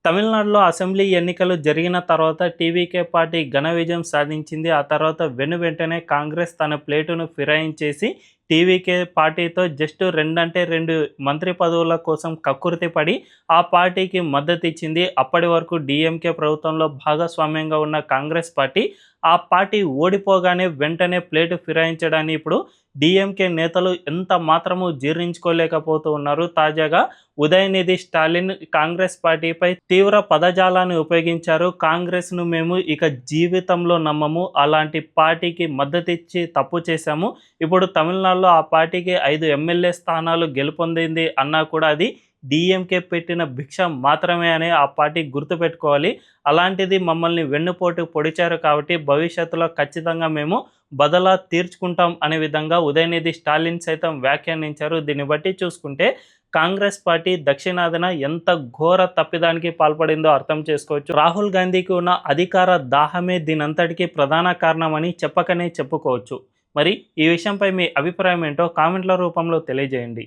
తమిళనాడులో అసెంబ్లీ ఎన్నికలు జరిగిన తర్వాత టీవీకే పార్టీ ఘన విజయం సాధించింది. ఆ తర్వాత వెంటనే కాంగ్రెస్ తన ప్లేటును ఫిరాయించేసి టీవీకే పార్టీతో జస్ట్ 2 మంత్రి పదవుల కోసం కక్కుర్తి పడి ఆ పార్టీకి మద్దతు ఇచ్చింది. అప్పటి వరకు డీఎంకే ప్రభుత్వంలో భాగస్వామ్యంగా ఉన్న కాంగ్రెస్ పార్టీ ఆ పార్టీ ఓడిపోగానే వెంటనే ప్లేటు ఫిరాయించడాన్ని ఇప్పుడు డీఎంకే నేతలు ఎంత మాత్రము జీర్ణించుకోలేకపోతూ ఉన్నారు. తాజాగా ఉదయనిధి స్టాలిన్ కాంగ్రెస్ పార్టీపై తీవ్ర పదజాలాన్ని ఉపయోగించారు. కాంగ్రెస్ను మేము ఇక జీవితంలో నమ్మము, అలాంటి పార్టీకి మద్దతిచ్చి తప్పు చేశాము. ఇప్పుడు తమిళనాడులో ఆ పార్టీకి 5 ఎమ్మెల్యే స్థానాలు గెలుపొందింది అన్నా కూడా అది డీఎంకే పెట్టిన భిక్ష మాత్రమే అని ఆ పార్టీ గుర్తుపెట్టుకోవాలి. అలాంటిది మమ్మల్ని వెన్నుపోటు పొడిచారు కాబట్టి భవిష్యత్తులో ఖచ్చితంగా మేము బదలా తీర్చుకుంటాం అనే విధంగా ఉదయనిధి స్టాలిన్ సైతం వ్యాఖ్యానించారు. దీన్ని బట్టి చూసుకుంటే కాంగ్రెస్ పార్టీ దక్షిణాదిన ఎంత ఘోర తప్పిదానికి పాల్పడిందో అర్థం చేసుకోవచ్చు. రాహుల్ గాంధీకి ఉన్న అధికార దాహమే దీనంతటికీ ప్రధాన కారణమని చెప్పకనే చెప్పుకోవచ్చు. మరి ఈ విషయంపై మీ అభిప్రాయం ఏంటో కామెంట్ల రూపంలో తెలియజేయండి.